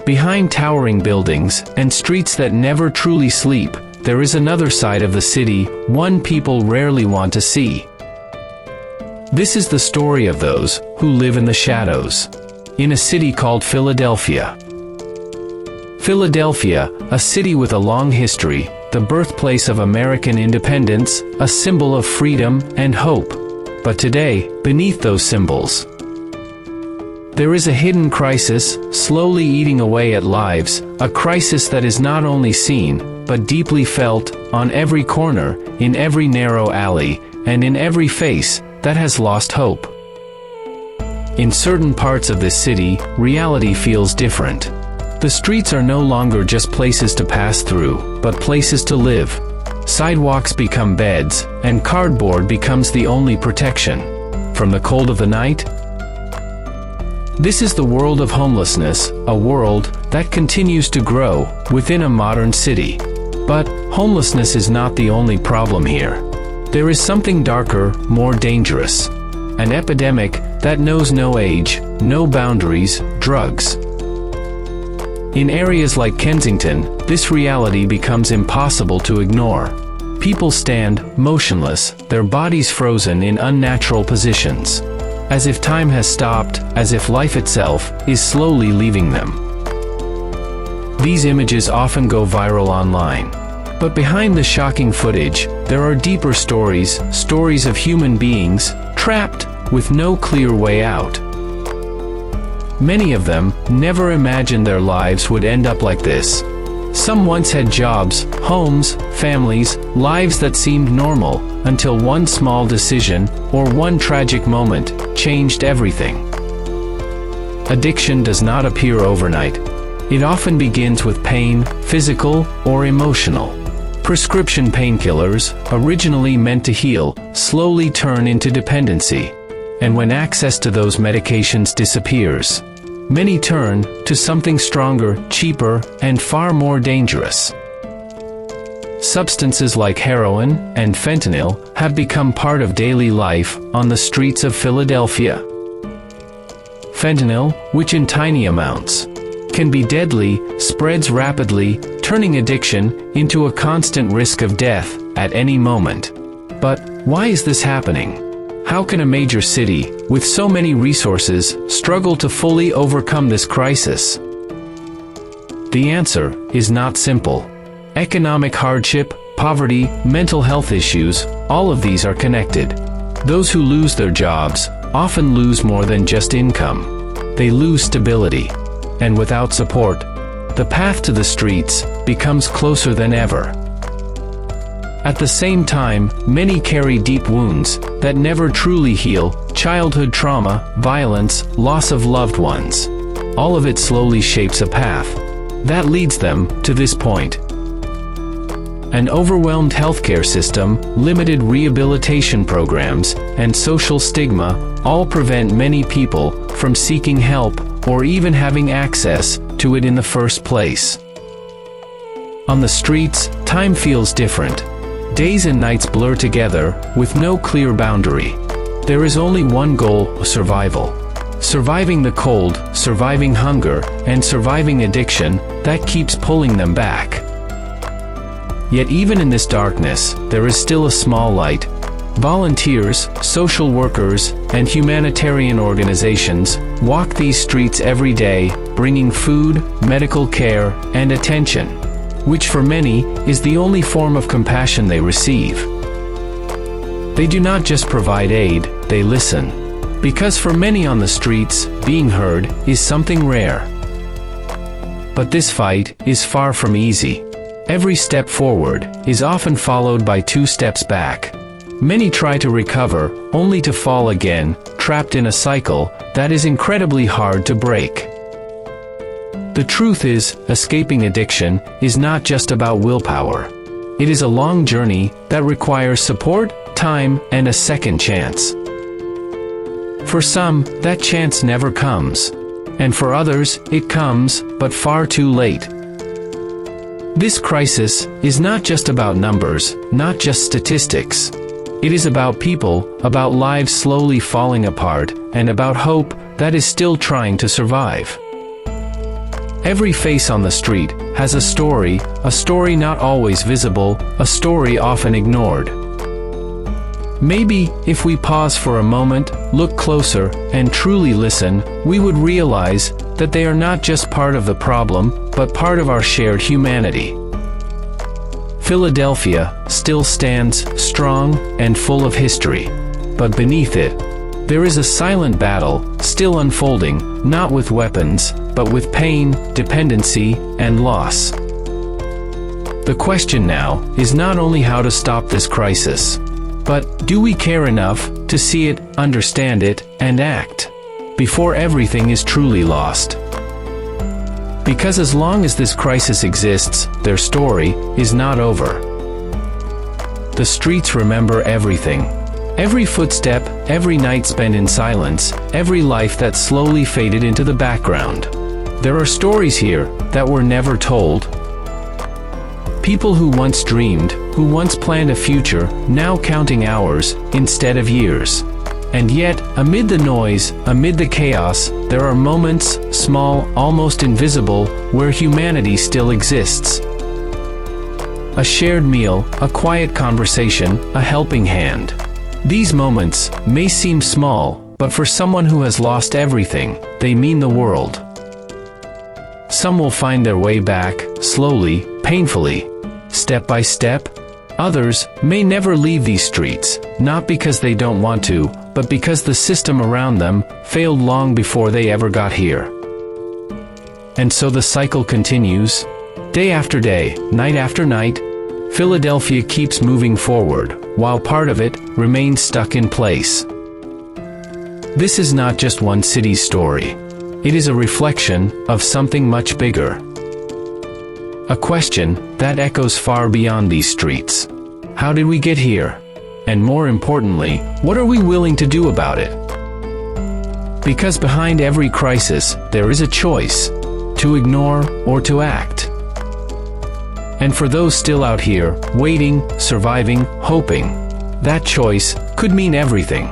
Behind towering buildings and streets that never truly sleep, there is another side of the city, one people rarely want to see. This is the story of those who live in the shadows. In a city called Philadelphia. Philadelphia, a city with a long history, the birthplace of American independence, a symbol of freedom and hope. But today, beneath those symbols, there is a hidden crisis, slowly eating away at lives, a crisis that is not only seen, but deeply felt, on every corner, in every narrow alley, and in every face that has lost hope. In certain parts of this city, reality feels different. The streets are no longer just places to pass through, but places to live. Sidewalks become beds, and cardboard becomes the only protection. From the cold of the night, this is the world of homelessness, a world that continues to grow within a modern city. But homelessness is not the only problem here. There is something darker, more dangerous. An epidemic that knows no age, no boundaries, drugs. In areas like Kensington, this reality becomes impossible to ignore. People stand, motionless, their bodies frozen in unnatural positions. As if time has stopped, as if life itself is slowly leaving them. These images often go viral online. But behind the shocking footage, there are deeper stories, stories of human beings, trapped, with no clear way out. Many of them never imagined their lives would end up like this. Some once had jobs, homes, families, lives that seemed normal, until one small decision, or one tragic moment, changed everything. Addiction does not appear overnight. It often begins with pain, physical or emotional. Prescription painkillers, originally meant to heal, slowly turn into dependency. And when access to those medications disappears, many turn to something stronger, cheaper, and far more dangerous. Substances like heroin and fentanyl have become part of daily life on the streets of Philadelphia. Fentanyl, which in tiny amounts can be deadly, spreads rapidly, turning addiction into a constant risk of death at any moment. But why is this happening? How can a major city, with so many resources, struggle to fully overcome this crisis? The answer is not simple. Economic hardship, poverty, mental health issues, all of these are connected. Those who lose their jobs often lose more than just income. They lose stability. And without support, the path to the streets becomes closer than ever. At the same time, many carry deep wounds that never truly heal: childhood trauma, violence, loss of loved ones. All of it slowly shapes a path that leads them to this point. An overwhelmed healthcare system, limited rehabilitation programs, and social stigma all prevent many people from seeking help or even having access to it in the first place. On the streets, time feels different. Days and nights blur together, with no clear boundary. There is only one goal: survival. Surviving the cold, surviving hunger, and surviving addiction that keeps pulling them back. Yet even in this darkness, there is still a small light. Volunteers, social workers, and humanitarian organizations walk these streets every day, bringing food, medical care, and attention, which for many is the only form of compassion they receive. They do not just provide aid, they listen. Because for many on the streets, being heard is something rare. But this fight is far from easy. Every step forward is often followed by 2 steps back. Many try to recover, only to fall again, trapped in a cycle that is incredibly hard to break. The truth is, escaping addiction is not just about willpower. It is a long journey that requires support, time, and a second chance. For some, that chance never comes. And for others, it comes, but far too late. This crisis is not just about numbers, not just statistics. It is about people, about lives slowly falling apart, and about hope that is still trying to survive. Every face on the street has a story not always visible, a story often ignored. Maybe, if we pause for a moment, look closer, and truly listen, we would realize that they are not just part of the problem, but part of our shared humanity. Philadelphia still stands strong and full of history. But beneath it, there is a silent battle, still unfolding, not with weapons, but with pain, dependency, and loss. The question now is not only how to stop this crisis, but do we care enough to see it, understand it, and act before everything is truly lost? Because as long as this crisis exists, their story is not over. The streets remember everything. Every footstep, every night spent in silence, every life that slowly faded into the background. There are stories here that were never told. People who once dreamed, who once planned a future, now counting hours instead of years. And yet, amid the noise, amid the chaos, there are moments, small, almost invisible, where humanity still exists. A shared meal, a quiet conversation, a helping hand. These moments may seem small, but for someone who has lost everything, they mean the world. Some will find their way back, slowly, painfully, step by step. Others may never leave these streets, not because they don't want to, but because the system around them failed long before they ever got here. And so the cycle continues. Day after day, night after night, Philadelphia keeps moving forward, while part of it remains stuck in place. This is not just one city's story. It is a reflection of something much bigger. A question that echoes far beyond these streets. How did we get here? And more importantly, what are we willing to do about it? Because behind every crisis, there is a choice: to ignore or to act. And for those still out here, waiting, surviving, hoping, that choice could mean everything.